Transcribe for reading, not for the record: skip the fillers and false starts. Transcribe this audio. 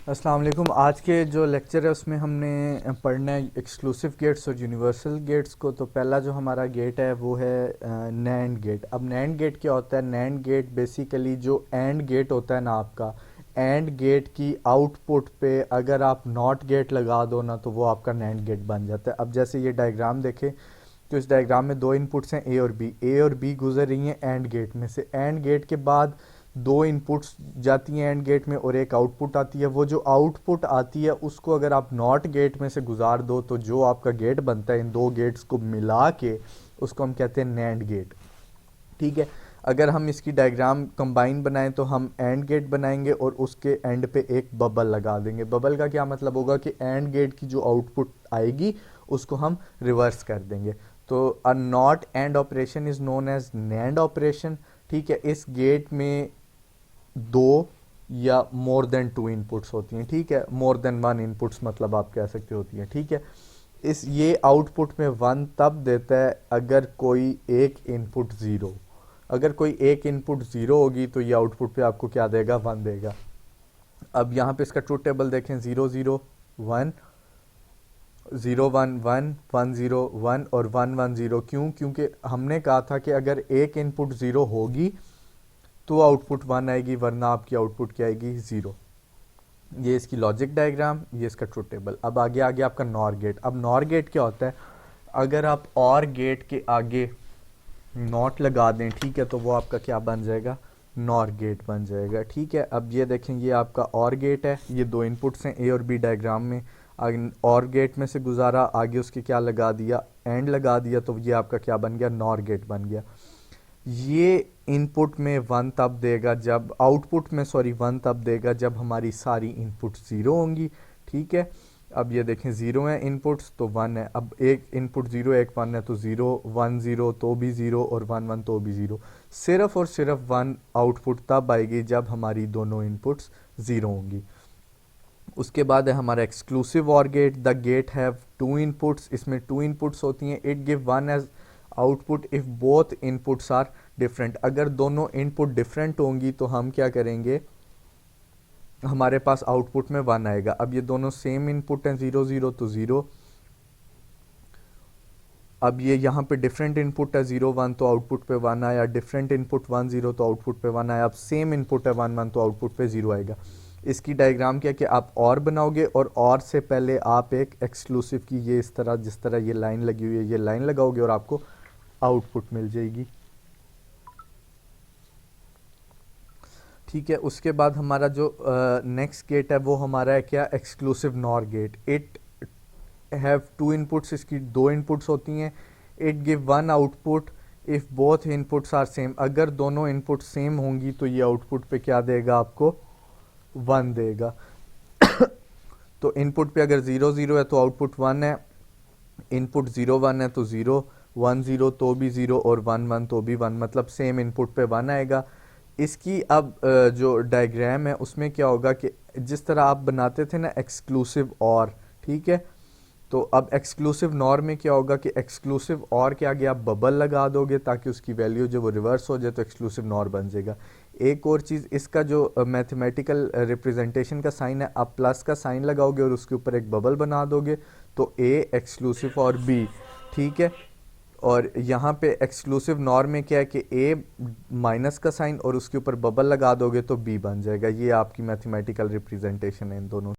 अस्सलाम वालेकुम। आज के जो लेक्चर है उसमें हमने पढ़ना है एक्सक्लूसिव गेट्स और यूनिवर्सल गेट्स को। तो पहला जो हमारा गेट है वो है नैंड गेट। अब नैंड गेट क्या होता है? नैंड गेट बेसिकली जो एंड गेट होता है ना आपका, एंड गेट की आउटपुट पे अगर आप नॉट गेट लगा दो ना तो वो आपका नैंड गेट बन जाता है। अब जैसे ये डायग्राम देखें तो इस डायग्राम में दो इनपुट्स हैं ए और बी। ए और बी गुजर रही हैं एंड गेट में से। एंड गेट के बाद दो इनपुट्स जाती हैं एंड गेट में और एक आउटपुट आती है। वो जो आउटपुट आती है उसको अगर आप नॉट गेट में से गुजार दो तो जो आपका गेट बनता है इन दो गेट्स को मिला के उसको हम कहते हैं नैंड गेट। ठीक है। अगर हम इसकी डायग्राम कंबाइन बनाएं तो हम एंड गेट बनाएंगे और उसके एंड पे एक बबल लगा देंगे। बबल का क्या मतलब होगा कि एंड गेट की जो आउटपुट आएगी उसको हम रिवर्स कर देंगे। तो a not and operation is known as NAND operation. ठीक है। इस गेट में दो या मोर देन टू इनपुट्स होती हैं। ठीक है। मोर देन वन इनपुट्स मतलब आप कह सकते होती हैं। ठीक है। इस ये आउटपुट में वन तब देता है अगर कोई एक इनपुट ज़ीरो। अगर कोई एक इनपुट ज़ीरो होगी तो ये आउटपुट पे आपको क्या देगा? वन देगा। अब यहाँ पे इसका ट्रूथ टेबल देखें, zero zero one, zero one one, one zero one और वन वन ज़ीरो। क्यों? क्योंकि हमने कहा था कि अगर एक इनपुट ज़ीरो होगी तो आउटपुट वन आएगी, वरना आपकी आउटपुट क्या आएगी? ज़ीरो। ये इसकी लॉजिक डायग्राम, ये इसका ट्रूथ टेबल। अब आगे आगे आपका नॉर गेट। अब नॉर गेट क्या होता है? अगर आप और गेट के आगे नॉट लगा दें, ठीक है, तो वो आपका क्या बन जाएगा? नॉर गेट बन जाएगा। ठीक है। अब ये देखें, ये आपका और गेट है, ये दो इनपुट्स हैं ए और बी डायग्राम में। और गेट में से गुजारा, आगे उसके क्या लगा दिया? एंड लगा दिया, तो ये आपका क्या बन गया? नॉर गेट बन गया। ये इनपुट में वन तब देगा जब, आउटपुट में सॉरी वन तब देगा जब हमारी सारी इनपुट ज़ीरो होंगी। ठीक है। अब ये देखें, ज़ीरो है इनपुट्स तो वन है। अब एक इनपुट ज़ीरो एक वन है तो ज़ीरो, वन ज़ीरो तो भी ज़ीरो और वन वन तो भी ज़ीरो। सिर्फ और सिर्फ वन आउटपुट तब आएगी जब हमारी दोनों इनपुट्स ज़ीरो होंगी। उसके बाद है हमारा exclusive or gate. The gate have two inputs. इसमें टू इनपुट्स होती हैं। It give one as output if both inputs are different. अगर दोनों इनपुट डिफरेंट होंगी तो हम क्या करेंगे? हमारे पास आउटपुट में वन आएगा। अब ये दोनों सेम इनपुट हैं, ज़ीरो ज़ीरो तो ज़ीरो। अब ये यहाँ पे डिफरेंट इनपुट है, ज़ीरो वन तो आउटपुट पे वन आया, डिफरेंट इनपुट वन ज़ीरो तो आउटपुट पे वन आया। अब सेम इनपुट है वन वन तो आउटपुट पे ज़ीरो आएगा। इसकी डायग्राम क्या है कि आप और बनाओगे और से पहले आप एक एक्सक्लूसिव की ये इस तरह, जिस तरह ये लाइन लगी हुई है, ये लाइन लगाओगे और आपको आउटपुट मिल जाएगी। ठीक है। उसके बाद हमारा जो नेक्स्ट गेट है वो हमारा है क्या? Exclusive nor gate. It have two inputs. इसकी दो इनपुट्स होती हैं। It give one output if both inputs are same. अगर दोनों इनपुट सेम होंगी तो ये आउटपुट पे क्या देगा? आपको वन देगा। तो इनपुट पे अगर ज़ीरो ज़ीरो है तो आउटपुट वन है, इनपुट ज़ीरो वन है तो ज़ीरो, वन ज़ीरो तो भी ज़ीरो और वन वन तो भी वन, मतलब सेम इनपुट पे वन आएगा। इसकी अब जो डायग्राम है उसमें क्या होगा कि जिस तरह आप बनाते थे ना एक्सक्लूसिव और, ठीक है, तो अब एक्सक्लूसिव नॉर में क्या होगा कि एक्सक्लूसिव और के आगे आप बबल लगा दोगे ताकि उसकी वैल्यू जो वो रिवर्स हो जाए तो एक्सक्लूसिव नॉर बन जाएगा। एक और चीज़, इसका जो मैथमेटिकल रिप्रेजेंटेशन का साइन है, आप प्लस का साइन लगाओगे और उसके ऊपर एक बबल बना दोगे तो ए एक्सक्लूसिव और बी। ठीक है। और यहाँ पे एक्सक्लूसिव नॉर में क्या है कि ए माइनस का साइन और उसके ऊपर बबल लगा दोगे तो बी बन जाएगा। ये आपकी मैथमेटिकल रिप्रेजेंटेशन है इन दोनों